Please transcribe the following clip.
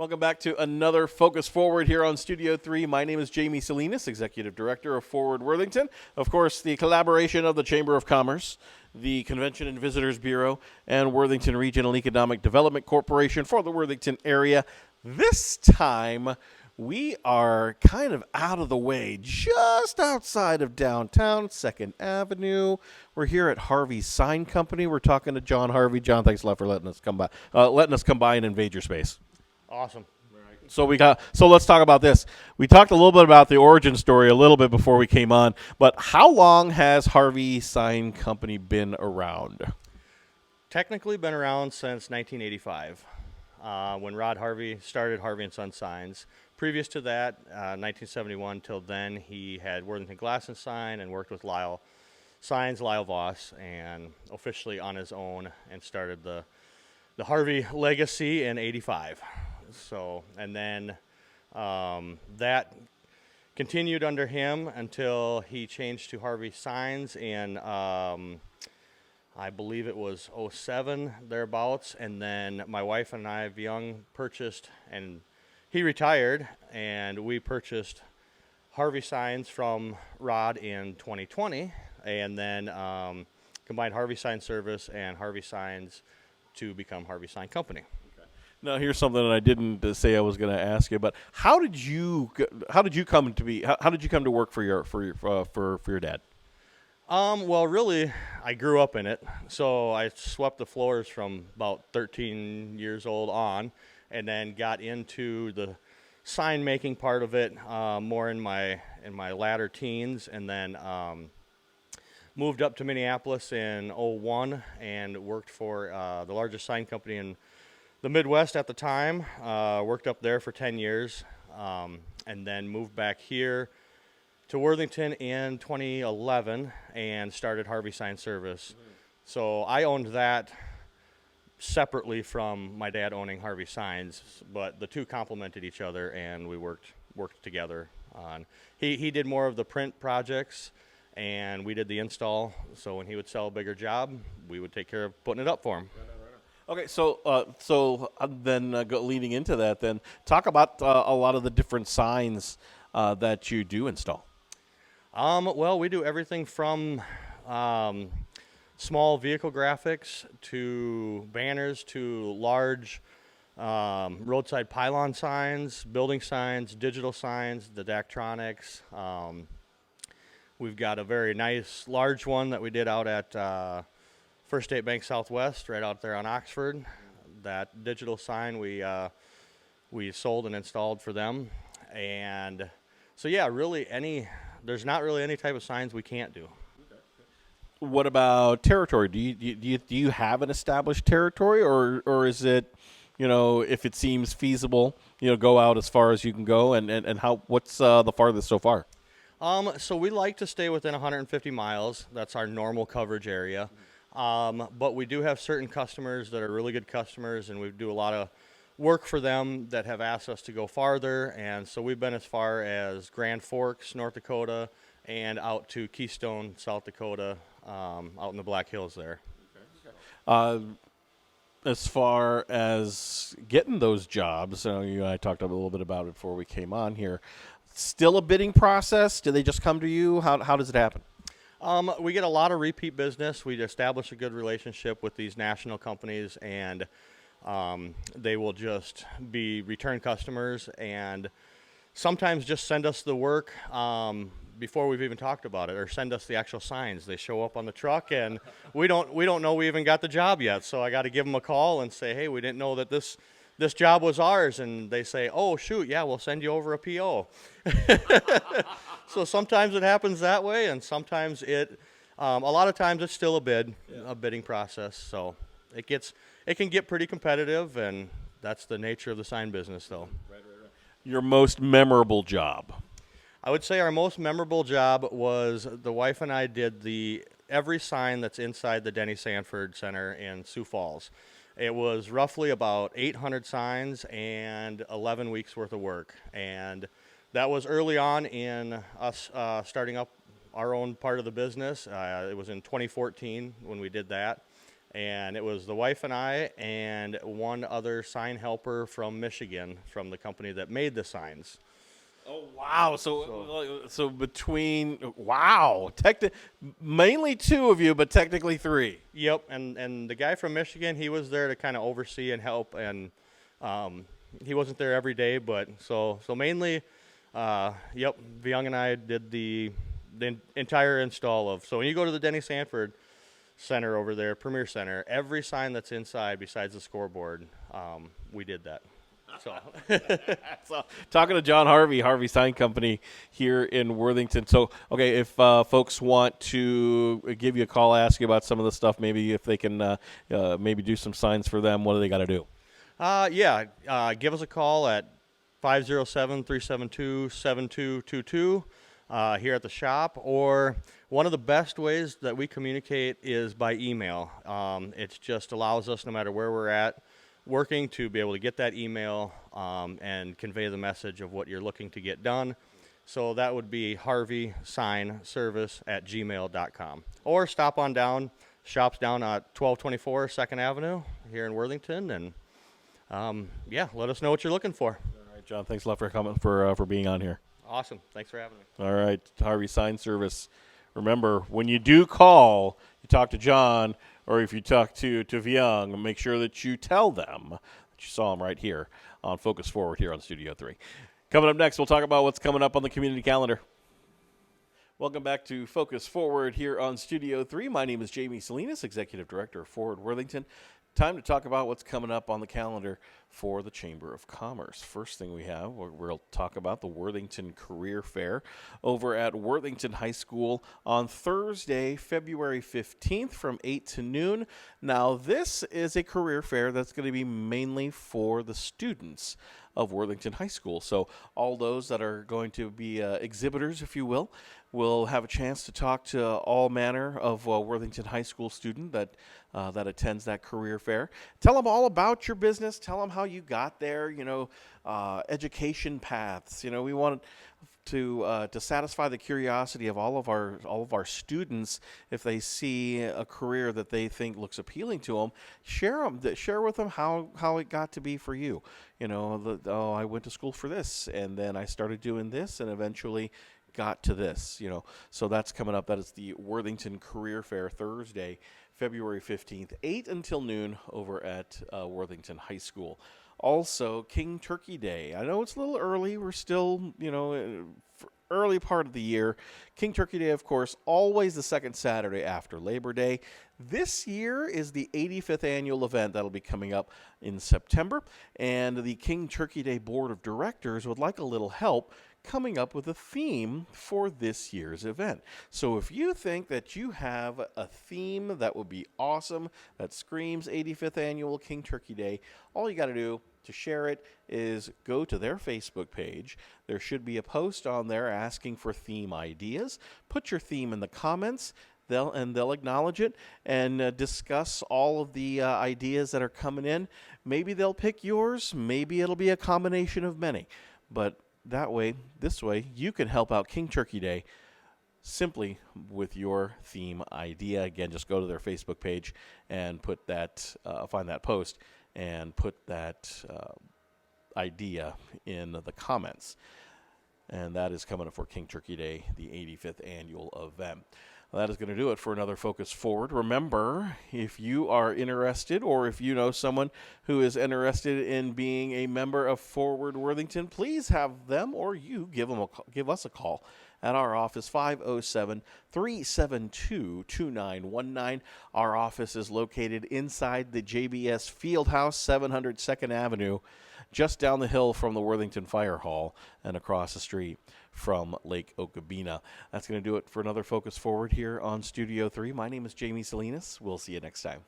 Welcome back to another Focus Forward here on Studio 3. My name is Jamie Salinas, Executive Director of Forward Worthington. Of course, the collaboration of the Chamber of Commerce, the Convention and Visitors Bureau, and Worthington Regional Economic Development Corporation for the Worthington area. This time, we are kind of out of the way, just outside of downtown, 2nd Avenue. We're here at Harvey Sign Company. We're talking to John Harvey. John, thanks a lot for letting us come by and invade your space. Awesome. So let's talk about this. We talked a little bit about the origin story a little bit before we came on, but how long has Harvey Sign Company been around? Technically been around since 1985, when Rod Harvey started Harvey & Son Signs. Previous to that, 1971 till then, he had Worthington Glass and Sign and worked with Lyle Voss, and officially on his own and started the Harvey legacy in 85. So, and then that continued under him until he changed to Harvey Signs in, I believe it was 07, thereabouts. And then my wife and I, Young, purchased, and he retired, and we purchased Harvey Signs from Rod in 2020, and then combined Harvey Sign Service and Harvey Signs to become Harvey Sign Company. Now, here's something that I didn't say I was going to ask you, but how did you come to work for your dad? Well, really, I grew up in it, so I swept the floors from about 13 years old on, and then got into the sign making part of it more in my latter teens, and then moved up to Minneapolis in 01 and worked for the largest sign company in the Midwest at the time. Worked up there for 10 years, and then moved back here to Worthington in 2011 and started Harvey Sign Service. So I owned that separately from my dad owning Harvey Signs, but the two complemented each other, and we worked together on. He did more of the print projects, and we did the install. So when he would sell a bigger job, we would take care of putting it up for him. Okay, so then leading into that, then talk about a lot of the different signs that you do install. Well, we do everything from small vehicle graphics to banners to large roadside pylon signs, building signs, digital signs, the Dactronics. We've got a very nice large one that we did out at First State Bank Southwest, right out there on Oxford. That digital sign we sold and installed for them. And so yeah, really there's not really any type of signs we can't do. What about territory? Do you have an established territory, or is it, if it seems feasible, go out as far as you can go, and what's the farthest so far? So we like to stay within 150 miles. That's our normal coverage area. But we do have certain customers that are really good customers, and we do a lot of work for them that have asked us to go farther. And so we've been as far as Grand Forks, North Dakota, and out to Keystone, South Dakota, out in the Black Hills there. As far as getting those jobs, you and I talked a little bit about it before we came on here. Still a bidding process? Do they just come to you? How does it happen? We get a lot of repeat business. We establish a good relationship with these national companies, and they will just be return customers and sometimes just send us the work before we've even talked about it, or send us the actual signs. They show up on the truck, and we don't know we even got the job yet. So I got to give them a call and say, hey, we didn't know that this job was ours, and they say, oh, shoot, yeah, we'll send you over a PO. So sometimes it happens that way, and sometimes a lot of times it's still a bidding process. So it can get pretty competitive, and that's the nature of the sign business, though. Right. Your most memorable job? I would say our most memorable job was the wife and I did every sign that's inside the Denny Sanford Center in Sioux Falls. It was roughly about 800 signs and 11 weeks worth of work. And that was early on in us starting up our own part of the business. It was in 2014 when we did that. And it was the wife and I and one other sign helper from Michigan, from the company that made the signs. Oh wow! So between mainly two of you, but technically three. Yep, and the guy from Michigan, he was there to kind of oversee and help, and he wasn't there every day, but so mainly, yep, Young and I did the entire install of. So when you go to the Denny Sanford Center over there, Premier Center, every sign that's inside besides the scoreboard, we did that. So, So talking to John Harvey, Harvey Sign Company here in Worthington. So, okay, if folks want to give you a call, ask you about some of the stuff, maybe if they can maybe do some signs for them, what do they got to do? Give us a call at 507-372-7222 here at the shop, or one of the best ways that we communicate is by email. It just allows us, no matter where we're at, working, to be able to get that email and convey the message of what you're looking to get done. So that would be harveysignservice@gmail.com. Or stop on down, shop's down at 1224 2nd Avenue here in Worthington, and let us know what you're looking for. All right, John, thanks a lot for coming for being on here. Awesome. Thanks for having me. All right, Harvey Sign Service. Remember, when you do call, you talk to John, or if you talk to Vyung, make sure that you tell them that you saw him right here on Focus Forward here on Studio 3. Coming up next, we'll talk about what's coming up on the community calendar. Welcome back to Focus Forward here on Studio 3. My name is Jamie Salinas, Executive Director of Forward Worthington. Time to talk about what's coming up on the calendar for the Chamber of Commerce. First thing we have, we'll talk about the Worthington Career Fair over at Worthington High School on Thursday, February 15th from 8 to noon. Now, this is a career fair that's going to be mainly for the students of Worthington High School. So all those that are going to be exhibitors, if you will have a chance to talk to all manner of Worthington High School student that attends that career fair. Tell them all about your business. Tell them how you got there. Education paths. We want to satisfy the curiosity of all of our students. If they see a career that they think looks appealing to them, share with them how it got to be for you. I went to school for this, and then I started doing this, and eventually got to this. So that's coming up. That is the Worthington Career Fair, Thursday, February 15th, 8 until noon over at Worthington High School. Also, King Turkey Day. I know it's a little early. We're still, early part of the year. King Turkey Day, of course, always the second Saturday after Labor Day. This year is the 85th annual event that'll be coming up in September, and the King Turkey Day Board of Directors would like a little help coming up with a theme for this year's event. So if you think that you have a theme that would be awesome, that screams 85th annual King Turkey Day, all you got to do to share it is go to their Facebook page. There should be a post on there asking for theme ideas. Put your theme in the comments. They'll acknowledge it and discuss all of the ideas that are coming in. Maybe they'll pick yours. Maybe it'll be a combination of many. But this way, you can help out King Turkey Day simply with your theme idea. Again, just go to their Facebook page and put that, find that post and put that idea in the comments. And that is coming up for King Turkey Day, the 85th annual event. That is going to do it for another Focus Forward. Remember, if you are interested or if you know someone who is interested in being a member of Forward Worthington, please have them or you give us a call at our office, 507-372-2919. Our office is located inside the JBS Fieldhouse, 700 2nd Avenue, just down the hill from the Worthington Fire Hall and across the street from Lake Okabena. That's going to do it for another Focus Forward here on Studio 3. My name is Jamie Salinas. We'll see you next time.